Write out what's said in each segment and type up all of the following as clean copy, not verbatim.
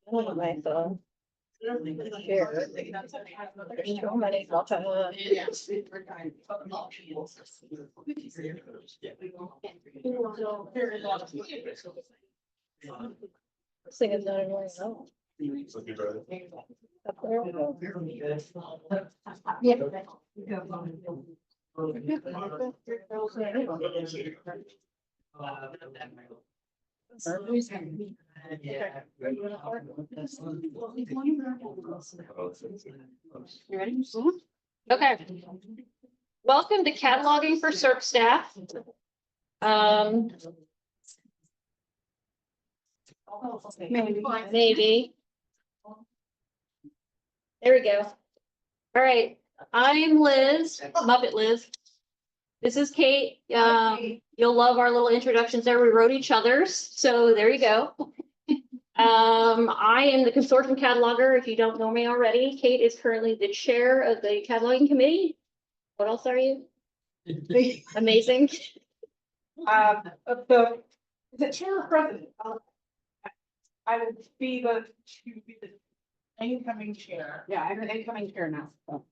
One of my phone. Here. There's so many This thing is not annoying at all. Up there we go. You ready? Okay. Welcome to cataloging for Circ staff. Maybe. There we go. All right. I'm Liz, Muppet Liz. This is Kate. You'll love our little introductions there. We wrote each other's, so there you go. I am the Consortium cataloger, if you don't know me already. Kate is currently the chair of the cataloging committee. What else are you? Amazing. The chair or president? I would be the incoming chair. Yeah, I'm an incoming chair now. So.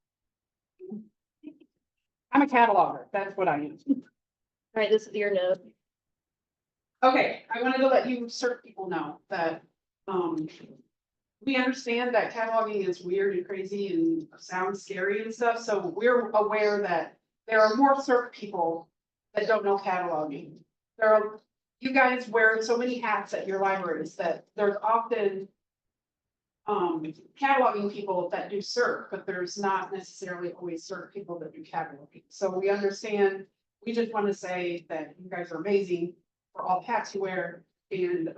I'm a cataloger. That's what I am. All right, this is your note. Okay, I wanted to let you Circ people know that we understand that cataloging is weird and crazy and sounds scary and stuff. So we're aware that there are more Circ people that don't know cataloging. You guys wear so many hats at your libraries that there's often cataloging people that do Circ, but there's not necessarily always Circ people that do cataloging. So we understand, we just want to say that you guys are amazing for all hats you wear, and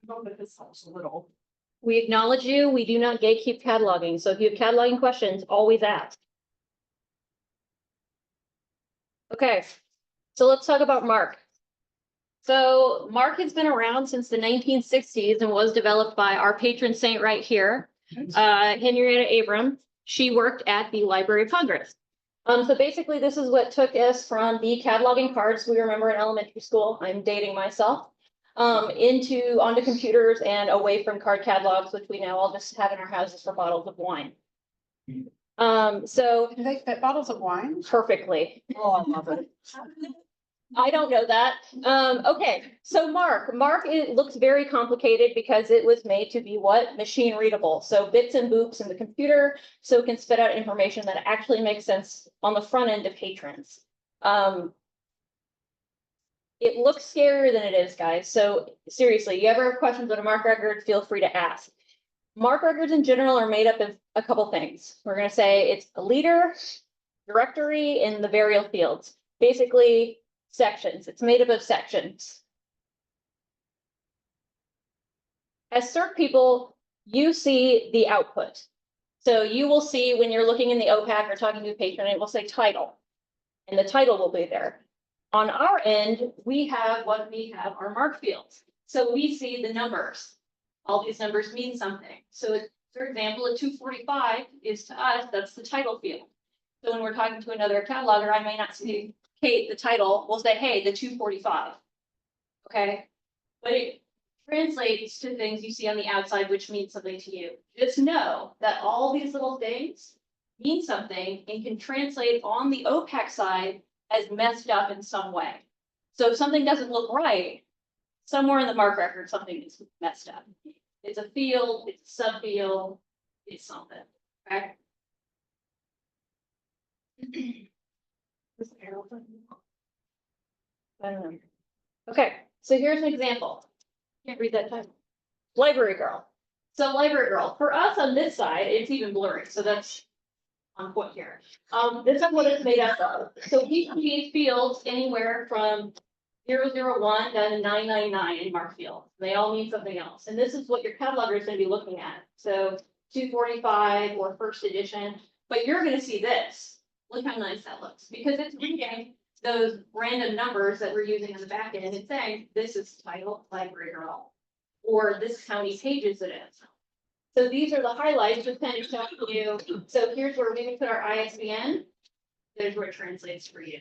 hope that this helps a little. We acknowledge you. We do not gatekeep cataloging. So if you have cataloging questions, always ask. Okay, so let's talk about Mark. So Mark has been around since the 1960s and was developed by our patron saint right here, Henrietta Abram. She worked at the Library of Congress. So basically this is what took us from the cataloging cards we remember in elementary school, I'm dating myself, onto computers and away from card catalogs, which we now all just have in our houses for bottles of wine. So Do they fit bottles of wine? perfectly. Oh, I love it. I don't know that. Okay, so Mark, it looks very complicated because it was made to be what? Machine readable. So bits and boops in the computer, so it can spit out information that actually makes sense on the front end to patrons. It looks scarier than it is, guys. So seriously, you ever have questions on a Mark record, feel free to ask. Mark records in general are made up of a couple things. We're going to say it's a leader, directory, and the burial fields. Basically, sections. It's made up of sections. As Circ people, you see the output. So you will see when you're looking in the OPAC or talking to a patron, it will say title, and the title will be there. On our end, we have our Mark fields. So we see the numbers. All these numbers mean something. So for example, a 245 is to us, that's the title field. So when we're talking to another cataloger, I may not see Kate, the title, will say, hey, the 245. Okay. But it translates to things you see on the outside, which means something to you. Just know that all these little things mean something and can translate on the OPAC side as messed up in some way. So if something doesn't look right, somewhere in the Mark record, something is messed up. It's a field, it's a subfield, it's something. Okay. I don't know. Okay, so here's an example. Can't read that title. Library girl. So library girl, for us on this side, it's even blurry. So that's on point here. This is what it's made up of. So we can use fields anywhere from 001 down to 999 in Mark field. They all mean something else. And this is what your cataloger is going to be looking at. So 245 or first edition, but you're going to see this. Look how nice that looks, because it's reading those random numbers that we're using in the back end and saying, this is title library girl, or this is how many pages it is. So these are the highlights just kind of showing you. So here's where we can put our ISBN. There's where it translates for you.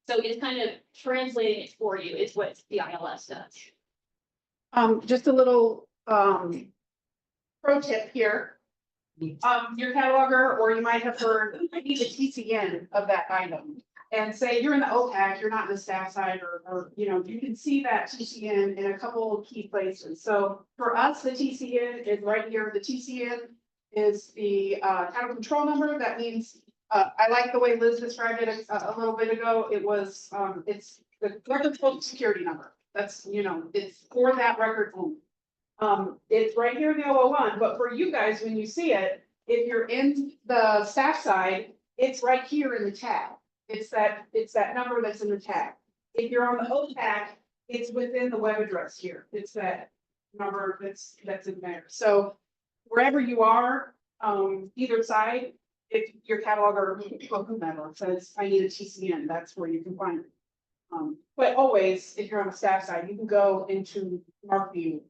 So it's kind of translating it for you is what the ILS does. Just a little pro tip here. Your cataloger, or you might have heard, I need a TCN of that item. And say you're in the OPAC, you're not in the staff side, or, you know, you can see that TCN in a couple of key places. So for us, the TCN is right here. The TCN is the title control number. That means, I like the way Liz described it a little bit ago. It was, it's the record book security number. That's, you know, it's for that record only. It's right here in the 001, but for you guys, when you see it, if you're in the staff side, it's right here in the tab. It's that number that's in the tab. If you're on the OPAC, it's within the web address here. It's that number that's in there. So wherever you are, either side, if your cataloger or whomever says, I need a TCN, that's where you can find it. But always, if you're on the staff side, you can go into Mark View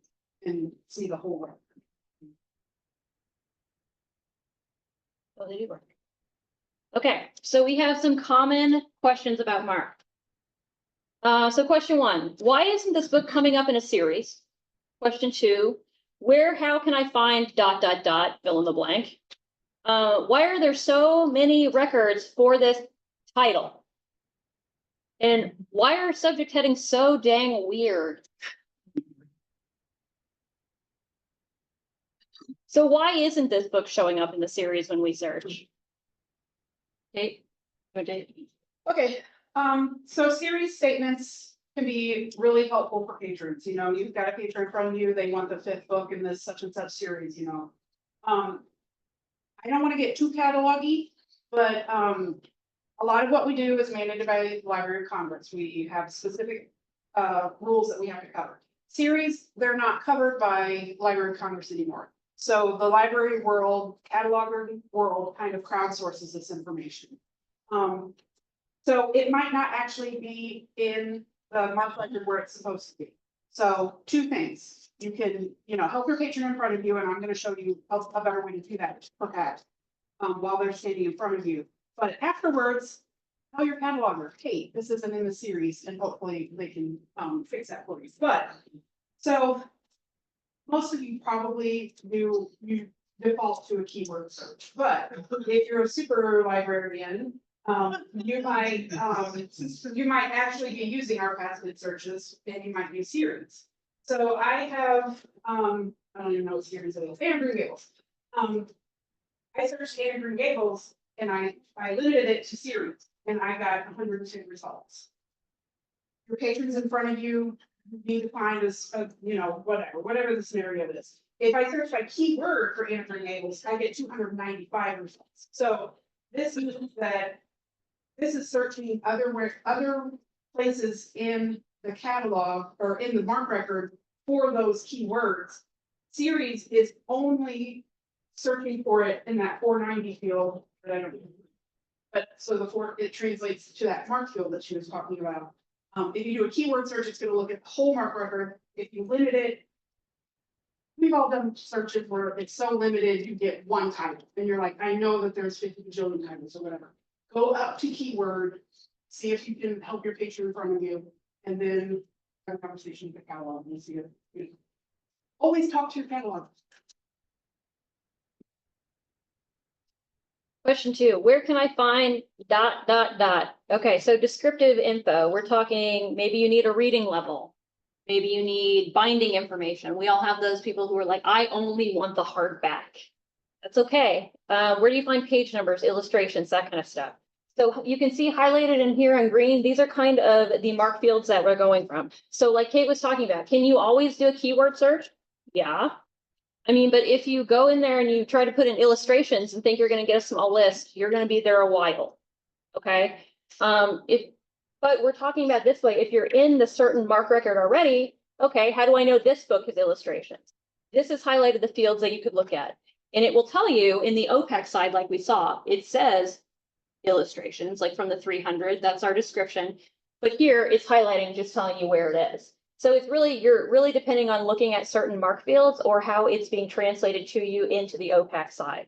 and see the whole record. Oh, they do work. Okay, so we have some common questions about Mark. So question 1, why isn't this book coming up in a series? Question 2, how can I find ... fill in the blank? Why are there so many records for this title? And why are subject headings so dang weird? So why isn't this book showing up in the series when we search? Okay. Okay, so series statements can be really helpful for patrons. You know, you've got a patron from you, they want the 5th book in this such and such series, you know. I don't want to get too catalog-y, but a lot of what we do is mandated by the Library of Congress. We have specific rules that we have to cover. Series, they're not covered by Library of Congress anymore. So the library world, cataloger world kind of crowdsources this information. So it might not actually be in the mark record where it's supposed to be. So 2 things. You can, you know, help your patron in front of you, and I'm going to show you a better way to do that perhaps while they're standing in front of you. But afterwards, tell your cataloger, hey, this isn't in the series, and hopefully they can fix that for you. But so most of you probably do, you default to a keyword search, but if you're a super librarian, you might actually be our ARPANET searches, and you might use series. So I have, I don't even know what series it is, Evergreen Gables. I searched Evergreen Gables and I limited it to series, and I got 102 results. Your patrons in front of you need to find this, you know, whatever the scenario is. If I search by keyword for Evergreen Gables, I get 295 results. So this means that this is searching other places in the catalog or in the mark record for those keywords. Series is only searching for it in that 490 field that I don't know. But so it translates to that mark field that she was talking about. If you do a keyword search, it's going to look at the whole mark record. If you limit it, we've all done searches where it's so limited, you get 1 title, and you're like, I know that there's 50 bajillion titles or whatever. Go up to keyword, see if you can help your patron in front of you, and then have a conversation with the catalog and see it. You know. Always talk to your catalog. Question 2, where can I find ... Okay, so descriptive info, we're talking, maybe you need a reading level. Maybe you need binding information. We all have those people who are like, I only want the hardback. That's okay. Where do you find page numbers, illustrations, that kind of stuff? So you can see highlighted in here in green, these are kind of the mark fields that we're going from. So like Kate was talking about, can you always do a keyword search? Yeah. I mean, but if you go in there and you try to put in illustrations and think you're going to get a small list, you're going to be there a while. Okay. But we're talking about this way, if you're in the certain mark record already, okay, how do I know this book has illustrations? This is highlighted the fields that you could look at. And it will tell you in the OPAC side, like we saw, it says illustrations, like from the 300, that's our description. But here it's highlighting, just telling you where it is. So it's really, you're really depending on looking at certain mark fields or how it's being translated to you into the OPAC side.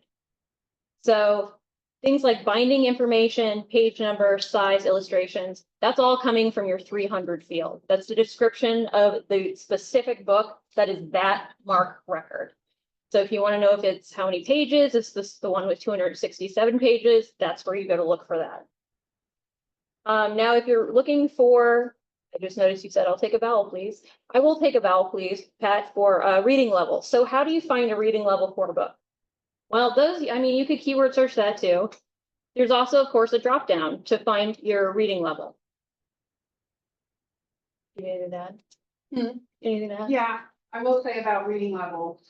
So things like binding information, page number, size, illustrations, that's all coming from your 300 field. That's the description of the specific book that is that mark record. So if you want to know if it's how many pages, it's the one with 267 pages, that's where you go to look for that. Now, if you're looking for, I just noticed you said, I'll take a vowel, please. I will take a vowel, please, Pat, for reading level. So how do you find a reading level for a book? Well, those, I mean, you could keyword search that too. There's also, of course, a drop down to find your reading level. Anything to add? Anything to add? Yeah, I will say about reading level.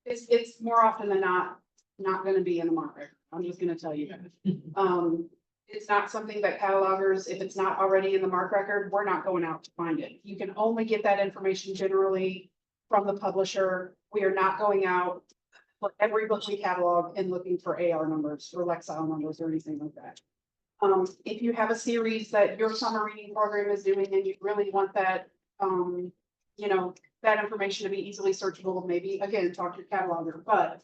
It's more often than not gonna be in the market. I'm just gonna tell you that. It's not something that catalogers, if it's not already in the MARC record, we're not going out to find it. You can only get that information generally from the publisher. We are not going out for every book we catalog and looking for AR numbers or Lexile numbers or anything like that. If you have a series that your summer reading program is doing and you really want that, you know, that information to be easily searchable, maybe again, talk to your cataloger, but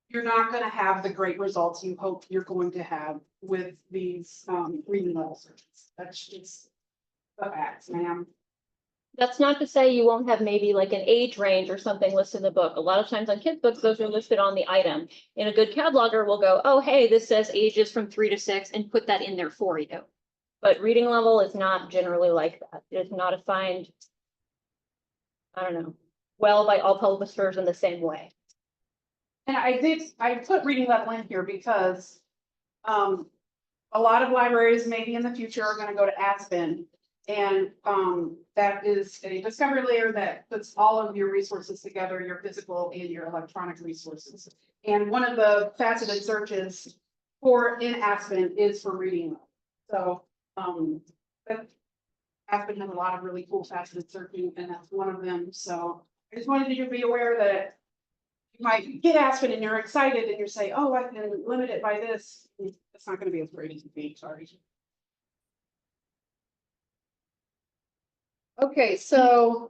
you're not going to have the great results you hope you're going to have with these reading level searches. That's just the facts, ma'am. That's not to say you won't have maybe like an age range or something listed in the book. A lot of times on kids' books, those are listed on the item. And a good cataloger will go, oh, hey, this says ages from 3 to 6 and put that in there for you. But reading level is not generally like that. It is not assigned, I don't know, well by all publishers in the same way. And I put reading level in here because a lot of libraries maybe in the future are going to go to Aspen. And that is a discovery layer that puts all of your resources together, your physical and your electronic resources. And one of the faceted searches for in Aspen is for reading level. So Aspen has a lot of really cool faceted searching, and that's one of them. So I just wanted you to be aware that you might get Aspen and you're excited and you're saying, oh, I can limit it by this. It's not going to be as great as you think, sorry. Okay, so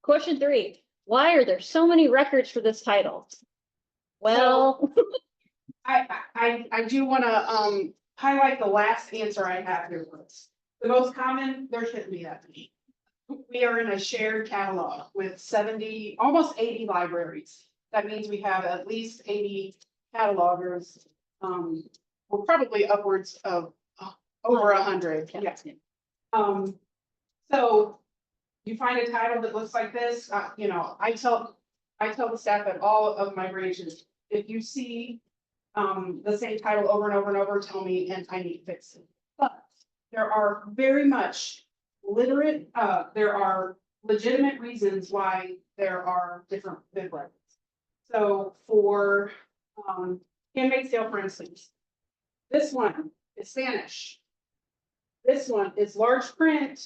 Question 3, why are there so many records for this title? Well, I do want to highlight the last answer I have here. The most common, there shouldn't be that many. We are in a shared catalog with 70, almost 80 libraries. That means we have at least 80 catalogers. We're probably upwards of over 100. Yes. So you find a title that looks like this, you know, I tell the staff at all of my branches, if you see the same title over and over and over, tell me and I need to fix it. But there are very much literate, there are legitimate reasons why there are different bid records. So for Handmaid's Tale, for instance, this one is Spanish. This one is large print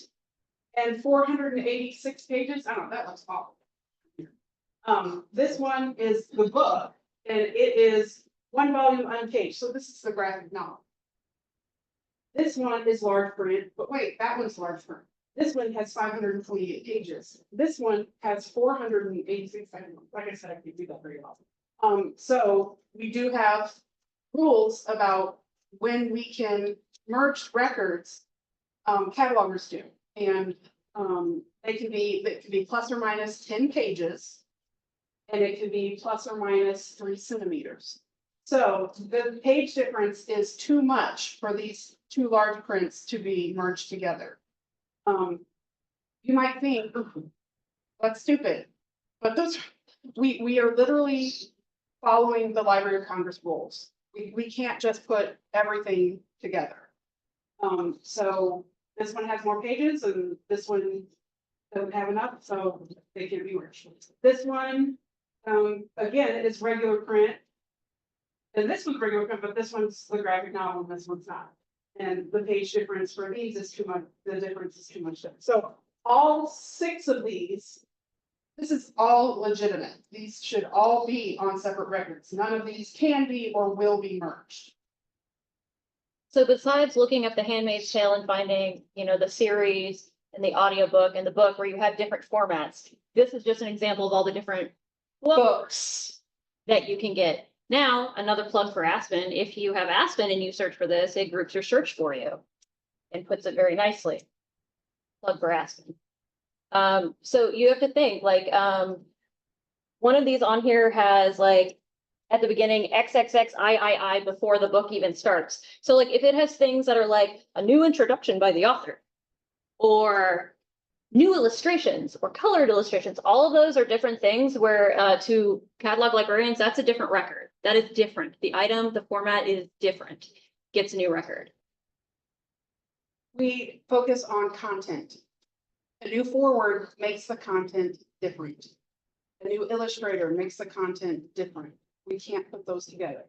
and 486 pages. I don't know, that looks awful. This one is the book, and it is 1 volume uncaged. So this is the graphic novel. This one is large print, but wait, that one's large print. This one has 528 pages. This one has 486. Like I said, I can't do that very often. So we do have rules about when we can merge records, catalogers do. And it can be plus or minus 10 pages, and it can be plus or minus 3 centimeters. So the page difference is too much for these two large prints to be merged together. You might think, that's stupid, but those we are literally following the Library of Congress rules. We can't just put everything together. So this one has more pages and this one doesn't have enough, so they can be merged. This one, again, is regular print. And this one's regular print, but this one's the graphic novel and this one's not. And the page difference for these is too much, the difference is too much. So all 6 of these, this is all legitimate. These should all be on separate records. None of these can be or will be merged. so besides looking at the Handmaid's Tale and finding, you know, the series and the audiobook and the book where you have different formats, this is just an example of all the different books that you can get. Now, another plug for Aspen. If you have Aspen and you search for this, it groups your search for you and puts it very nicely. Plug for Aspen. So you have to think like, one of these on here has like at the beginning XXXIII before the book even starts. So like if it has things that are like a new introduction by the author or new illustrations or colored illustrations, all of those are different things where to catalog librarians, that's a different record. That is different. The item, the format is different, gets a new record. We focus on content. A new forward makes the content different. A new illustrator makes the content different. We can't put those together.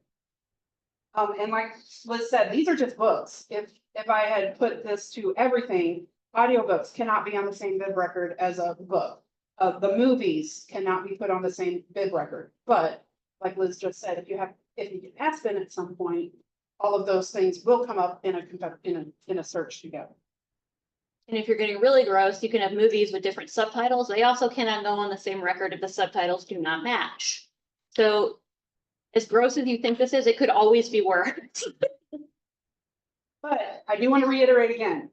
And like Liz said, these are just books. If I had put this to everything, audiobooks cannot be on the same bib record as a book. The movies cannot be put on the same bib record. But like Liz just said, if you get Aspen at some point, all of those things will come up in a search together. And if you're getting really gross, you can have movies with different subtitles. They also cannot go on the same record if the subtitles do not match. So as gross as you think this is, it could always be worse. But I do want to reiterate again.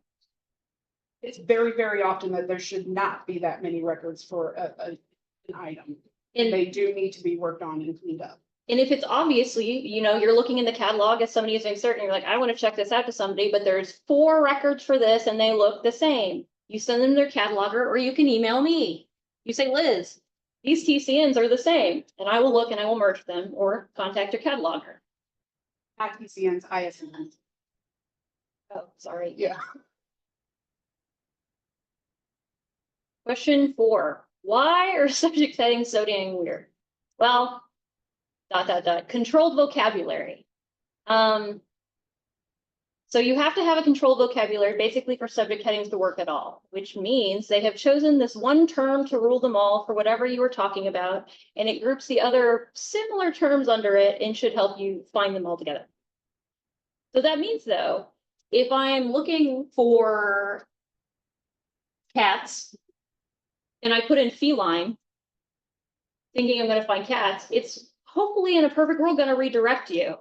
It's very, very often that there should not be that many records for an item. And they do need to be worked on and cleaned up. And if it's obviously, you're looking in the catalog as somebody is doing Circ, and you're like, I want to check this out to somebody, but there's 4 records for this and they look the same. You send them their cataloger, or you can email me. You say, Liz, these TCNs are the same, and I will look and I will merge them or contact your cataloger. Not TCNs, ISNs. Oh, sorry. Yeah. Question 4. Why are subject headings so dang weird? Well, ... Controlled vocabulary. So you have to have a controlled vocabulary basically for subject headings to work at all, which means they have chosen this one term to rule them all for whatever you were talking about, and it groups the other similar terms under it and should help you find them all together. So that means though, if I'm looking for cats and I put in feline, thinking I'm going to find cats, it's hopefully in a perfect world going to redirect you.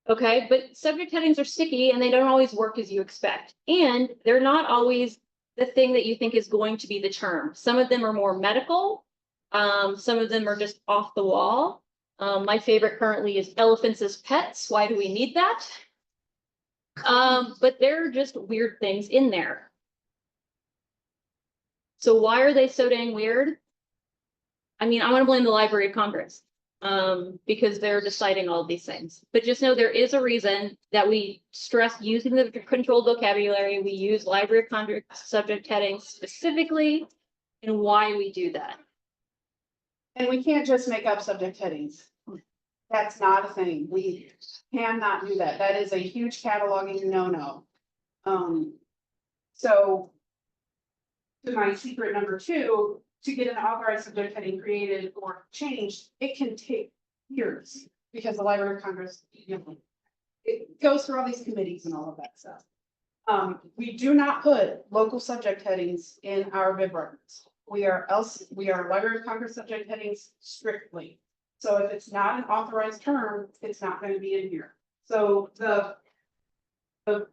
Okay, but subject headings are sticky and they don't always work as you expect. And they're not always the thing that you think is going to be the term. Some of them are more medical. Some of them are just off the wall. My favorite currently is elephants as pets. Why do we need that? But they're just weird things in there. So why are they so dang weird? I mean, I want to blame the Library of Congress. Because they're deciding all of these things. But just know there is a reason that we stress using the controlled vocabulary. We use Library of Congress subject headings specifically, and why we do that. And we can't just make up subject headings. That's not a thing. We cannot do that. That is a huge cataloging no-no. So to my secret number 2, to get an authorized subject heading created or changed, it can take years because the Library of Congress, it goes through all these committees and all of that stuff. We do not put local subject headings in our bib records. We are Library of Congress subject headings strictly. So if it's not an authorized term, it's not going to be in here. So the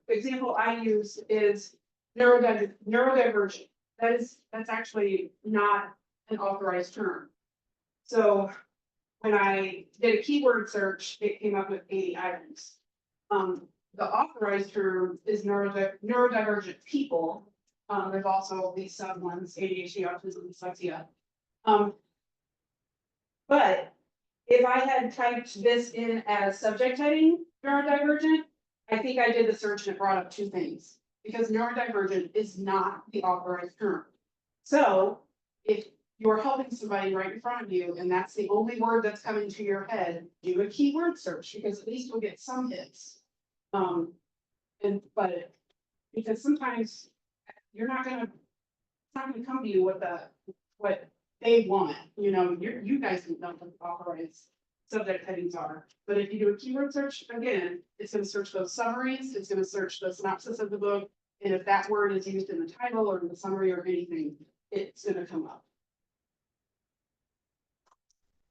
example I use is neurodivergent. That's actually not an authorized term. So when I did a keyword search, it came up with 80 items. The authorized term is neurodivergent people. There's also these sub ones, ADHD, autism, dyslexia. But if I had typed this in as subject heading neurodivergent, I think I did the search and it brought up 2 things. Because neurodivergent is not the authorized term. So if you're helping somebody right in front of you and that's the only word that's coming to your head, do a keyword search because at least you'll get some hits. But because sometimes it's not gonna come to you with what they want. You guys don't know what authorized subject headings are. But if you do a keyword search, again, it's going to search those summaries, it's going to search the synopsis of the book, and if that word is used in the title or in the summary or anything, it's going to come up.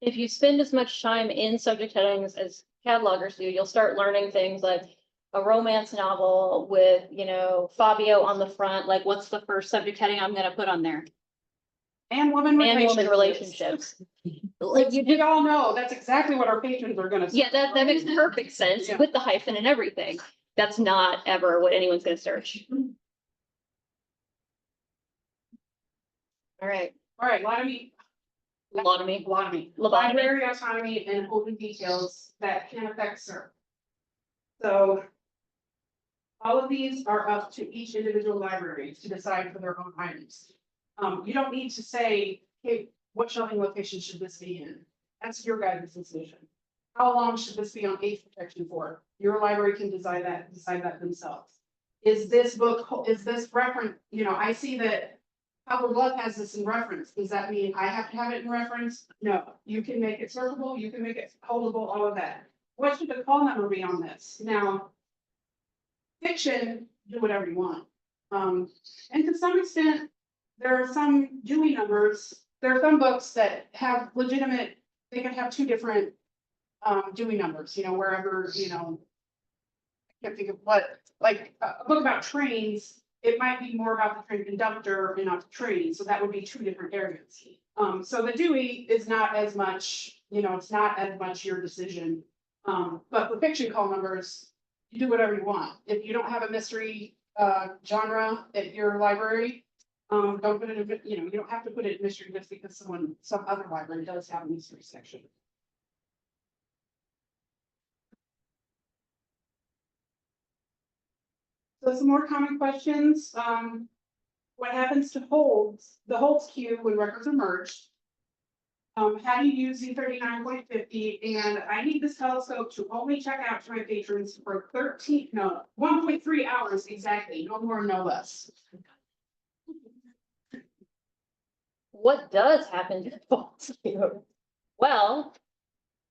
If you spend as much time in subject headings as catalogers do, you'll start learning things like, a romance novel with, Fabio on the front, like what's the first subject heading I'm gonna put on there? And woman Man woman relationships. Like Which you we just, all know, that's exactly what our patrons are gonna. yeah, that makes perfect sense Yeah. with the hyphen and everything. That's not ever what anyone's gonna search. All right, All right, lobotomy, lobotomy. library autonomy and holding details that can affect Circ. So. All of these are up to each individual library to decide for their own items. You don't need to say, hey, what shelving location should this be in? That's your guys' decision. How long should this be on age protection for? Your library can decide that themselves. Is this reference, I see that Pablo Blood has this in reference. Does that mean I have to have it in reference? No, you can make it searchable, you can make it holdable, all of that. What should the call number be on this? Now, fiction, do whatever you want. And to some extent, there are some Dewey numbers, there are some books that have legitimate, they can have two different Dewey numbers, wherever, I can't think of what, like a book about trains, it might be more about the train conductor and not the train, so that would be two different areas. So the Dewey is not as much, it's not as much your decision. But for fiction call numbers, you do whatever you want. If you don't have a mystery genre at your library, don't put it in, you don't have to put it in mystery just because some other library does have a mystery section. So some more common questions. What happens to holds, the holds queue when records are merged? How do you use Z39.50? And I need this telescope to only check out to my patrons for 1.3 hours exactly, no more, no less. What does happen to the vaults queue? Well,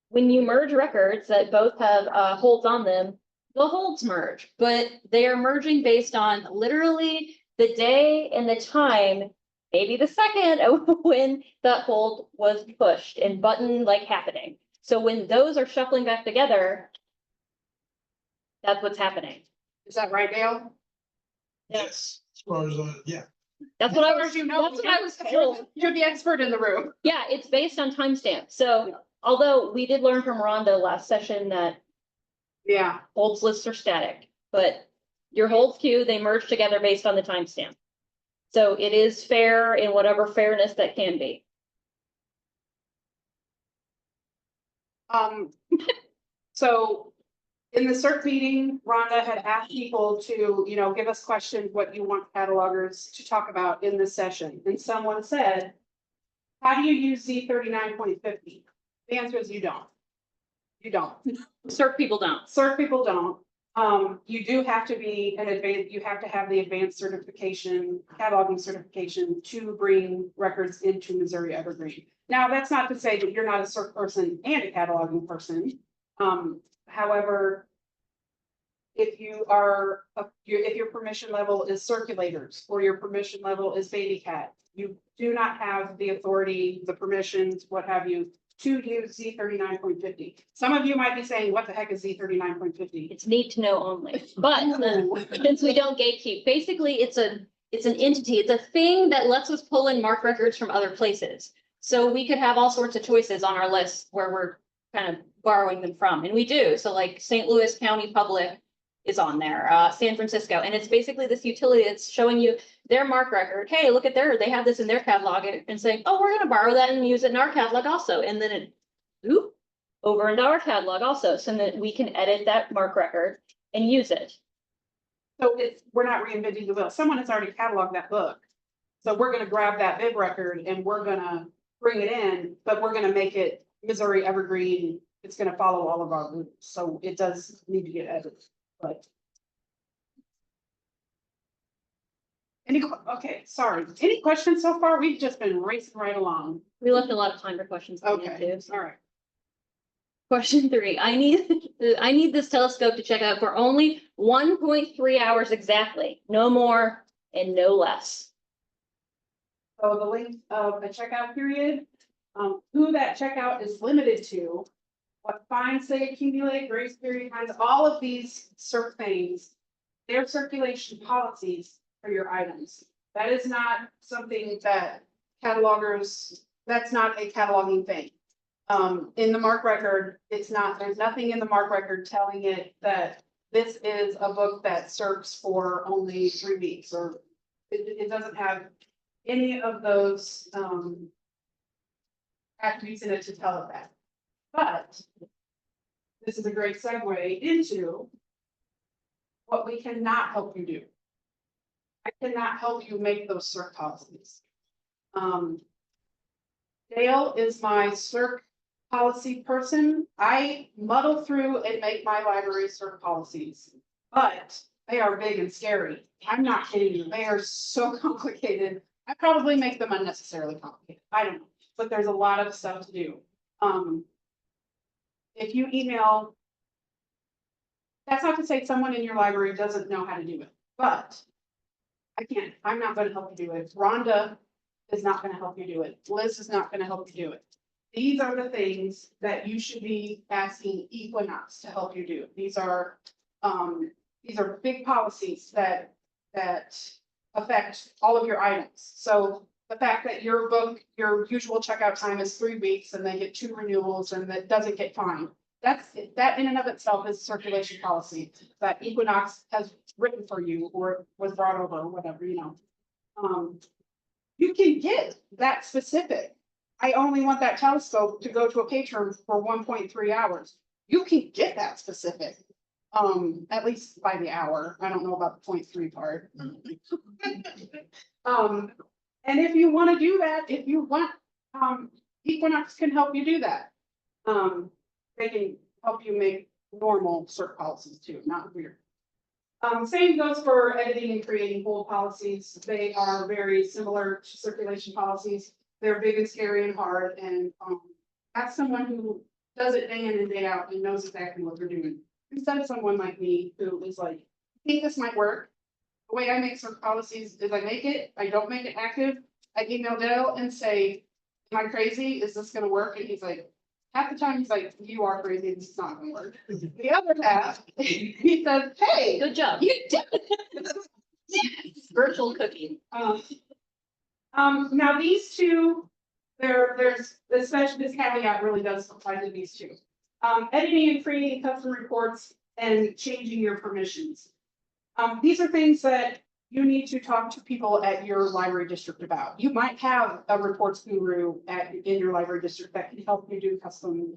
when you merge records that both have holds on them, the holds merge, but they are merging based on literally the day and the time, maybe the second of when that hold was pushed and button like happening. So when those are shuffling back together, that's what's happening. Is that right, Dale? Yes, as far as, yeah. That's what I was, As you that's what I was told. You're the expert in the room. Yeah, it's based on timestamp. So although we did learn from Rhonda last session that Yeah. holds lists are static, but your holds queue, they merge together based on the timestamp. So it is fair in whatever fairness that can be. So in the Circ meeting, Rhonda had asked people to, give us questions, what you want catalogers to talk about in this session. And someone said, how do you use Z39.50? The answer is you don't. You don't. Circ people don't. Circ people don't. You do have to be an advanced, you have to have the advanced certification, cataloging certification to bring records into Missouri Evergreen. Now, that's not to say that you're not a Circ person and a cataloging person. However, if you are, if your permission level is circulators or your permission level is baby cat, you do not have the authority, the permissions, what have you, to use Z39.50. Some of you might be saying, what the heck is Z39.50? It's need to know only, but since we don't gatekeep, basically it's an entity, it's a thing that lets us pull in mark records from other places. So we could have all sorts of choices on our list where we're kind of borrowing them from, and we do. So like St. Louis County Public is on there, San Francisco, and it's basically this utility that's showing you their mark record. Hey, look at they have this in their catalog, and saying, oh, we're gonna borrow that and use it in our catalog also. And then it, oop, over into our catalog also, so that we can edit that mark record and use it. So we're not reinventing the wheel. Someone has already cataloged that book. So we're gonna grab that bib record and we're gonna bring it in, but we're gonna make it Missouri Evergreen. It's gonna follow all of our rules. So it does need to get edited, but. Okay, sorry. Any questions so far? We've just been racing right along. We left a lot of time for questions. at the end, Okay, too, so. all right. Question 3, I need this telescope to check out for only 1.3 hours exactly, no more and no less. So the length of a checkout period, who that checkout is limited to what fines they accumulate, grace period fines, all of these Circ things. They're circulation policies for your items. That is not something that catalogers, that's not a cataloging thing. In the mark record, it's not, there's nothing in the mark record telling it that this is a book that serves for only 3 weeks, or it doesn't have any of those, attributes in it to tell it that. But this is a great segue into what we cannot help you do. I cannot help you make those Circ policies. Dale is my Circ policy person. I muddle through and make my library Circ policies, but they are big and scary. I'm not kidding you. They are so complicated. I probably make them unnecessarily complicated. I don't know, but there's a lot of stuff to do. If you email, that's not to say someone in your library doesn't know how to do it, but I'm not gonna help you do it. Rhonda is not gonna help you do it. Liz is not gonna help you do it. These are the things that you should be asking Equinox to help you do. These are big policies that affect all of your items. So the fact that your book, your usual checkout time is 3 weeks and they get 2 renewals and that doesn't get fined. That in and of itself is circulation policy that Equinox has written for you or was brought over or whatever, you know. You can get that specific. I only want that telescope to go to a patron for 1.3 hours. You can get that specific. At least by the hour. I don't know about the 0.3 part. And if you want to do that, if you want, Equinox can help you do that. They can help you make normal Circ policies too, not weird. Same goes for editing and creating whole policies. They are very similar to circulation policies. They're big and scary and hard, and ask someone who does it day in and day out and knows exactly what they're doing. Instead of someone like me who is like, I think this might work. The way I make Circ policies is I make it, I don't make it active. I email Dale and say, am I crazy? Is this gonna work? And he's like, half the time he's like, you are crazy, this is not gonna work. The other half, he says, hey, Good job. you did it. Virtual cooking. Now these two, there's especially this caveat really does apply to these two. Editing and creating custom reports and changing your permissions. These are things that you need to talk to people at your library district about. You might have a reports guru in your library district that can help you do custom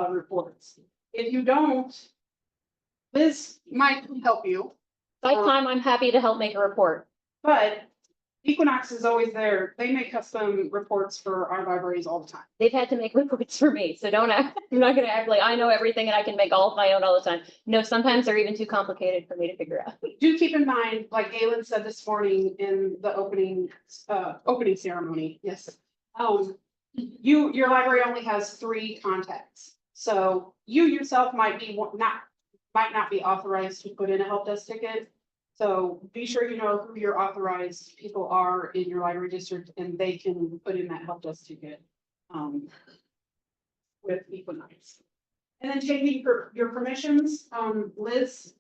reports. If you don't, Liz might help you. By time, I'm happy to help make a report. But Equinox is always there. They make custom reports for our libraries all the time. They've had to make reports for me, so don't act, I'm not gonna act like I know everything and I can make all of my own all the time. No, sometimes they're even too complicated for me to figure out. Do keep in mind, like Galen said this morning in the opening ceremony, yes. Your library only has 3 contacts. So you yourself might not be authorized to put in a help desk ticket. So be sure you know who your authorized people are in your library district and they can put in that help desk ticket with Equinox. And then changing your permissions, Liz.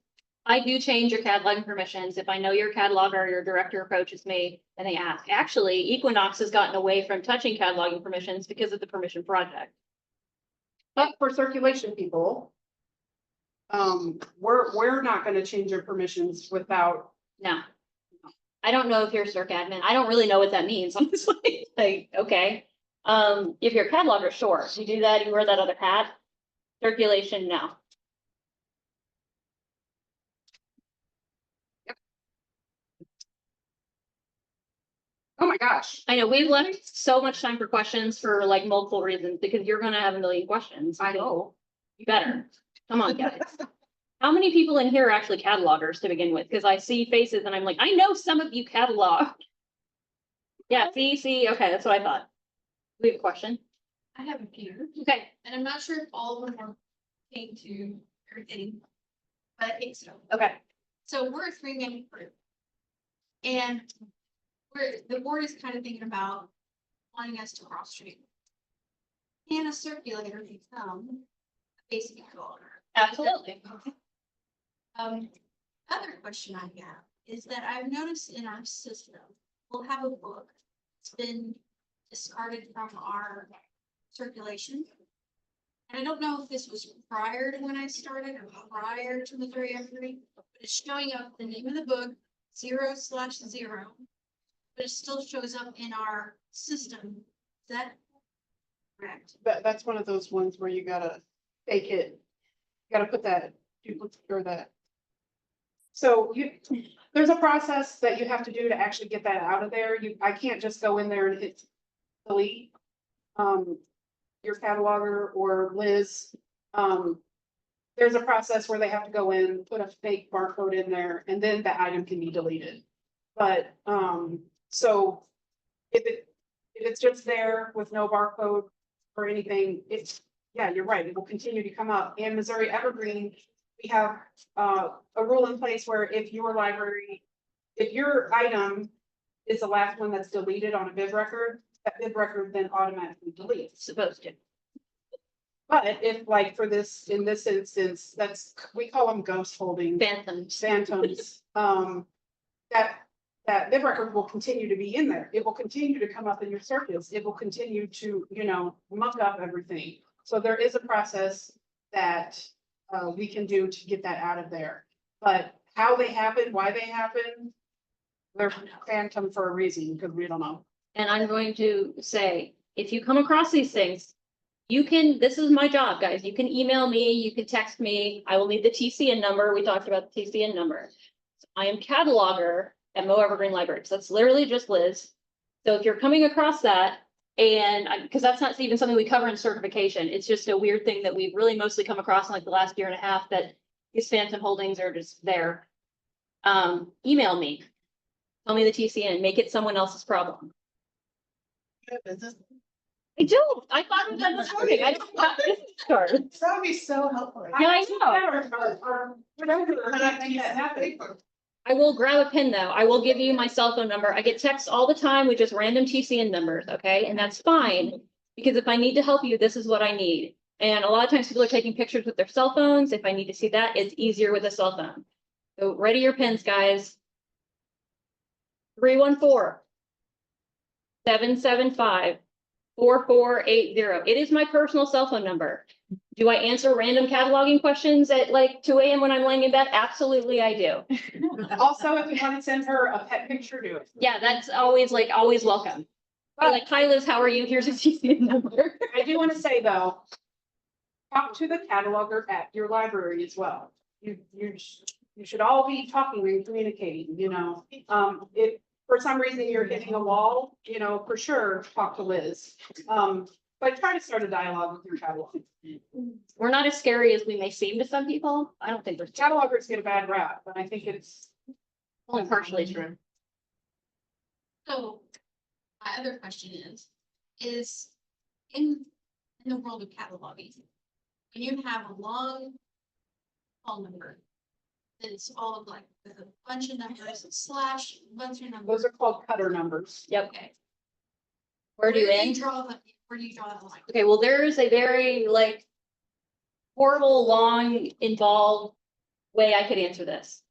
I do change your cataloging permissions. If I know your cataloger or your director approaches me and they ask, actually, Equinox has gotten away from touching cataloging permissions because of the permission project. But for circulation people, we're not gonna change your permissions without. No. I don't know if you're a Circ admin. I don't really know what that means, honestly. Like, okay. If you're a cataloger, sure. You do that, you wear that other hat. Circulation, no. Oh my gosh, I know we've left so much time for questions for like multiple reasons because you're gonna have a million questions. I know. You better. Come on, guys. How many people in here are actually catalogers to begin with? Because I see faces and I'm like, I know some of you catalog. Yeah, see, okay, that's what I thought. We have a question. I have a few, Okay, and I'm not sure if all of them are came to everything, but I think so. okay. So we're a 3-man group. And the board is kind of thinking about wanting us to cross train. Can a circulator become a basic color. Absolutely. Other question I have is that I've noticed in our system, we'll have a book. It's been discarded from our circulation. And I don't know if this was prior to when I started or prior to Missouri Evergreen, but it's showing up the name of the book, 0/0. But it still shows up in our system. Is that correct? That's one of those ones where you gotta fake it. You gotta put that duplicate or that. So there's a process that you have to do to actually get that out of there. I can't just go in there and hit delete. Your cataloger or Liz, there's a process where they have to go in, put a fake barcode in there, and then the item can be deleted. But, so if it's just there with no barcode or anything, yeah, you're right, it will continue to come up. And Missouri Evergreen, we have, a rule in place where if your item is the last one that's deleted on a bid record, that bid record then automatically deletes. Supposed to. But if like in this instance, we call them ghost holdings. Phantoms, that bid record will continue to be in there. It will continue to come up in your circuits. It will continue to, muck up everything. So there is a process that we can do to get that out of there. But how they happen, why they happen, they're phantom for a reason, because we don't know. And I'm going to say, if you come across these things, this is my job, guys. You can email me, you can text me. I will need the TCN number. We talked about the TCN number. I am cataloger at Mo Evergreen Library. So that's literally just Liz. So if you're coming across that, and because that's not even something we cover in certification, it's just a weird thing that we've really mostly come across in like the last year and a half, that these phantom holdings are just there. Email me, tell me the TCN, make it someone else's problem. I don't. I thought it was done this morning. I don't have this card. That would be so helpful. Yeah, I know. I will grab a pen though. I will give you my cell phone number. I get texts all the time with just random TCN numbers, okay? And that's fine, because if I need to help you, this is what I need. And a lot of times people are taking pictures with their cell phones. If I need to see that, it's easier with a cell phone. So ready your pens, guys. 314-775-4480. It is my personal cell phone number. Do I answer random cataloging questions at like 2 a.m. when I'm laying in bed? Absolutely, I do. Also, if you want to send her a pet picture, do it. Yeah, that's always welcome. Like, hi Liz, how are you? Here's a TCN number. I do want to say though, talk to the cataloger at your library as well. You should all be talking and communicating, if for some reason you're hitting a wall, for sure, talk to Liz. But try to start a dialogue with your catalog. We're not as scary as we may seem to some people. I don't think we're Catalogers get a bad rap, but I think it's only partially true. So my other question is in the world of cataloging, when you have a long call number, that it's all of like with a bunch of numbers, slash, bunch of numbers. those are called cutter numbers. Yep. Okay. Where do you end? Where do you draw the line? Okay, well, there is a very like horrible, long, involved way I could answer this.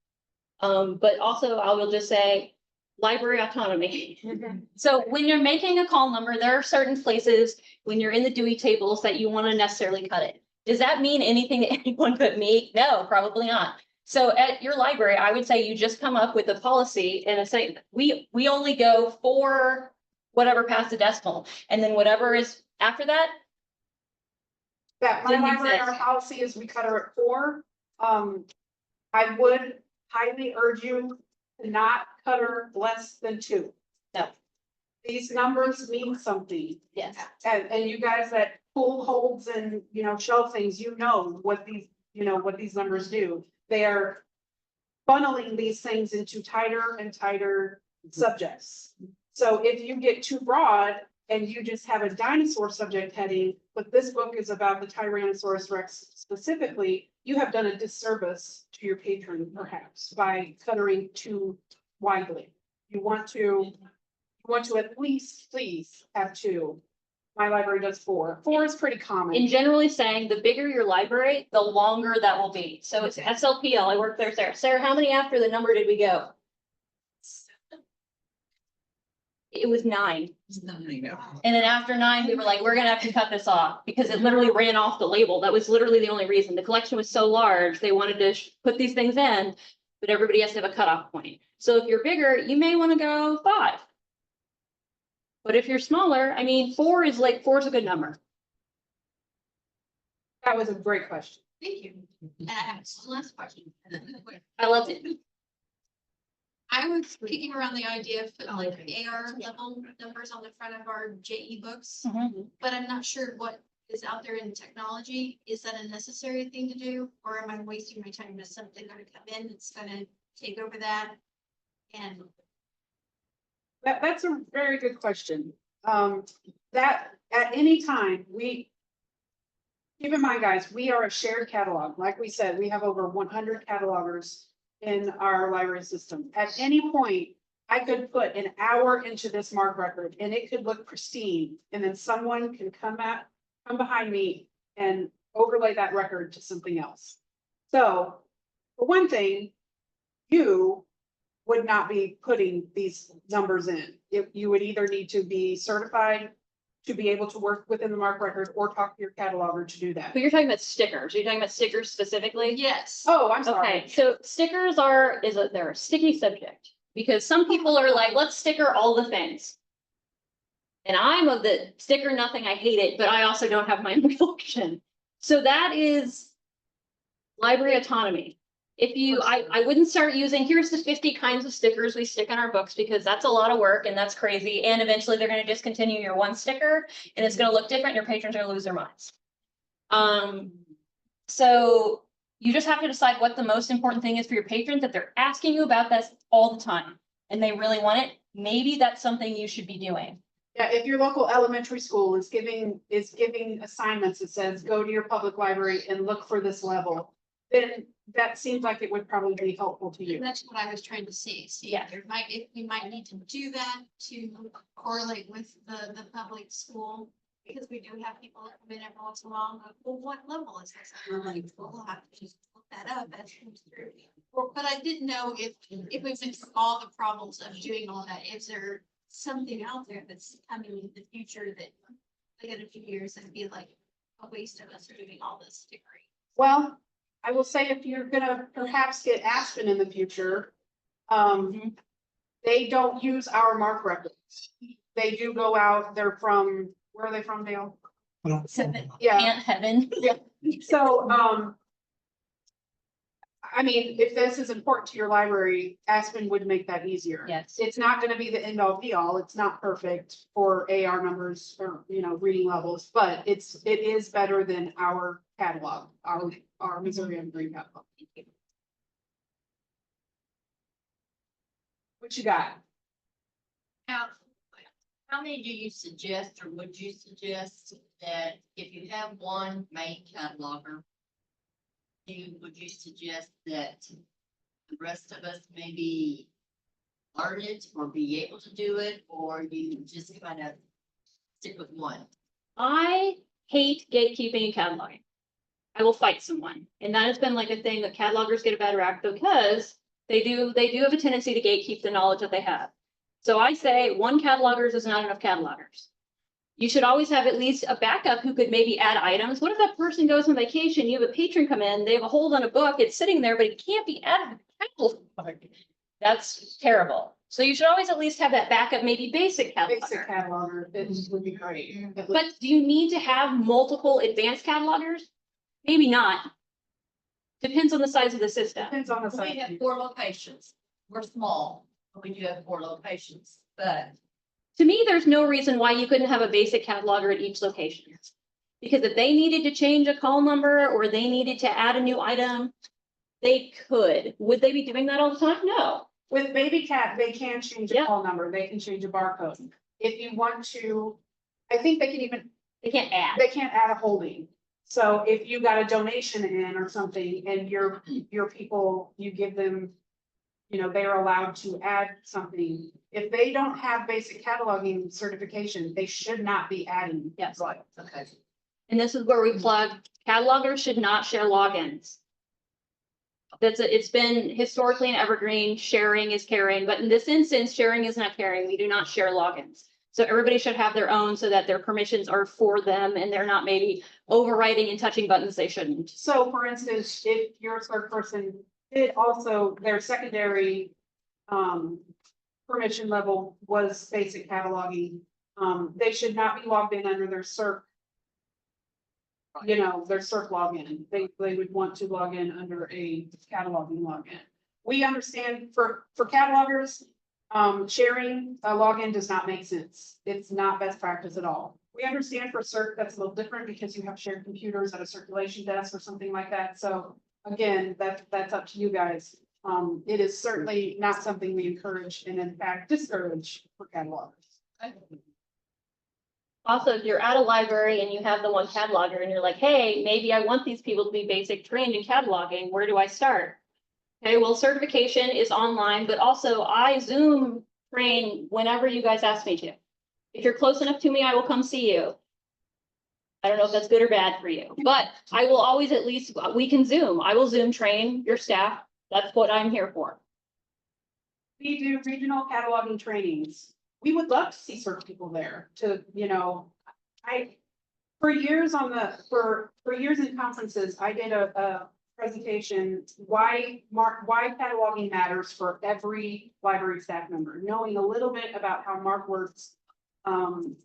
But also I will just say library autonomy. So when you're making a call number, there are certain places when you're in the Dewey tables that you want to necessarily cut it. Does that mean anything to anyone but me? No, probably not. So at your library, I would say you just come up with a policy and say, we only go for whatever past the decimal, and then whatever is after that. That my Didn't library, our exist. policy is we cut her at 4. I would highly urge you to not cut her less than 2. No. These numbers mean something. Yes. And you guys that pull holds and, shelf things, what these numbers do. They are funneling these things into tighter and tighter subjects. So if you get too broad and you just have a dinosaur subject heading, but this book is about the Tyrannosaurus Rex specifically, you have done a disservice to your patron perhaps by cuttering too widely. You want to at least please have 2. My library does 4. 4 is pretty In common. generally saying, the bigger your library, the longer that will be. So it's SLPL, I work there, Sarah. Sarah, how many after the number did we go? It was 9. And then after 9, we were like, we're gonna have to cut this off because it literally ran off the label. That was literally the only reason. The collection was so large, they wanted to put these things in, but everybody has to have a cutoff point. So if you're bigger, you may want to go 5. But if you're smaller, I mean, 4 is a good number. That was a great question. Thank you. And I have one last question. I loved it. I was kicking around the idea of putting like AR level numbers on the front of our JE books, but I'm not sure what is out there in technology. Is that a necessary thing to do? Or am I wasting my time? Is something gonna come in that's gonna take over that? And That's a very good question. That at any time, keep in mind, guys, we are a shared catalog. Like we said, we have over 100 catalogers in our library system. At any point, I could put an hour into this MARC record and it could look pristine. And then someone can come behind me and overlay that record to something else. So for one thing, you would not be putting these numbers in. If you would either need to be certified to be able to work within the MARC record or talk to your cataloger to do that. But you're talking about stickers. Are you talking about stickers specifically? yes. Oh, I'm sorry. Okay, so stickers they're a sticky subject because some people are like, let's sticker all the things. And I'm of the sticker nothing, I hate it, but I also don't have my own collection. So that is library autonomy. If you, I wouldn't start using, here's the 50 kinds of stickers we stick on our books because that's a lot of work and that's crazy. And eventually they're going to discontinue your one sticker and it's going to look different. Your patrons are going to lose their minds. So you just have to decide what the most important thing is for your patrons. If they're asking you about this all the time and they really want it, maybe that's something you should be doing. Yeah, if your local elementary school is giving assignments that says, go to your public library and look for this level, then that seems like it would probably be helpful to you. And that's what I was trying to see. Yeah. If we might need to do that to correlate with the public school. Because we do have people that come in every once in a while, and go, well, what level is this? And I'm like, well, we'll have to just look that up as it comes through. But I didn't know if we went through all the problems of doing all that, is there something out there that's coming in the future that like in a few years it'd be like a waste of us doing all this stickering? Well, I will say if you're gonna perhaps get Aspen in the future, they don't use our MARC records. They do go out, they're from, where are they from, Dale? I don't- Yeah, Can't heaven. so, I mean, if this is important to your library, Aspen would make that easier. Yes. It's not gonna be the end all be all. It's not perfect for AR numbers or, reading levels, but it is better than our catalog, our Missouri Evergreen catalog. What you got? How many do you suggest, or would you suggest that if you have one main cataloger, would you suggest that the rest of us maybe learn it or be able to do it, or you just kind of stick with one? I hate gatekeeping and cataloging. I will fight someone. And that has been like a thing that catalogers get a bad rap because they do have a tendency to gatekeep the knowledge that they have. So I say one catalogers is not enough catalogers. You should always have at least a backup who could maybe add items. What if that person goes on vacation, you have a patron come in, they have a hold on a book, it's sitting there, but it can't be added to the catalog. That's terrible. So you should always at least have that backup, maybe basic Basic cataloger. cataloger, it would be great. But do you need to have multiple advanced catalogers? Maybe not. Depends on the size of the system. Depends on the We site. have 4 locations. We're small, but we do have 4 locations, but To me, there's no reason why you couldn't have a basic cataloger at each location. Because if they needed to change a call number or they needed to add a new item, they could. Would they be doing that all the time? No. With Baby Cat, they can change a Yep. call number, they can change a barcode. If you want to, I think They can't add. they can't add a holding. So if you got a donation in or something and your people, you give them you know, they are allowed to add something. If they don't have basic cataloging certification, they should not be adding. Yes. Right, okay. And this is where we plug, catalogers should not share logins. It's been historically in Evergreen, sharing is caring, but in this instance, sharing is not caring. We do not share logins. So everybody should have their own so that their permissions are for them and they're not maybe overwriting and touching buttons they shouldn't. So for instance, if your Circ person did also, their secondary permission level was basic cataloging, they should not be logged in under their Circ. You know, their Circ login. They would want to log in under a cataloging login. We understand for catalogers, sharing a login does not make sense. It's not best practice at all. We understand for Circ that's a little different because you have shared computers at a circulation desk or something like that. So again, that's up to you guys. It is certainly not something we encourage and in fact discourage for catalogers. Also, if you're at a library and you have the one cataloger and you're like, hey, maybe I want these people to be basic trained in cataloging, where do I start? Okay, well, certification is online, but also I Zoom train whenever you guys ask me to. If you're close enough to me, I will come see you. I don't know if that's good or bad for you, but I will always at least, we can Zoom. I will Zoom train your staff. That's what I'm here for. We do regional cataloging trainings. We would love to see certain people there to, you know, for years in conferences, I did a presentation, why cataloging matters for every library staff member, knowing a little bit about how Mark works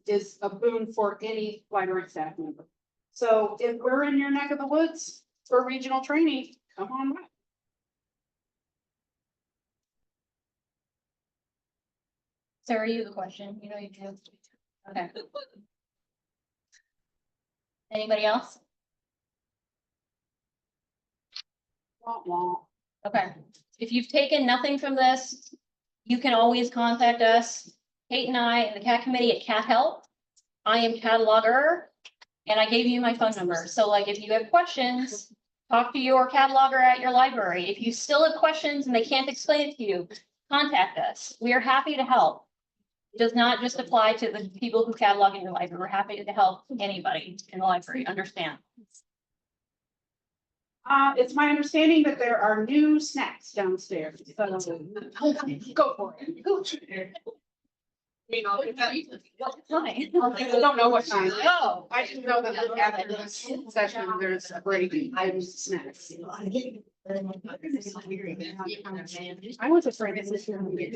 is a boon for any library staff member. So if we're in your neck of the woods for regional training, come on by. Sarah, you have a question? You know you do. Okay. Anybody else? Wah, wah. Okay. If you've taken nothing from this, you can always contact us, Kate and I, and the CAT committee at Cat Help. I am cataloger, and I gave you my phone number. So like, if you have questions, talk to your cataloger at your library. If you still have questions and they can't explain it to you, contact us. We are happy to help. It does not just apply to the people who catalog in your library. We're happy to help anybody in the library understand. It's my understanding that there are new snacks downstairs. So go for it. Fine. I don't know what kind. Oh. I just know that after this session, there's a break. I use snacks. I was afraid this was going to get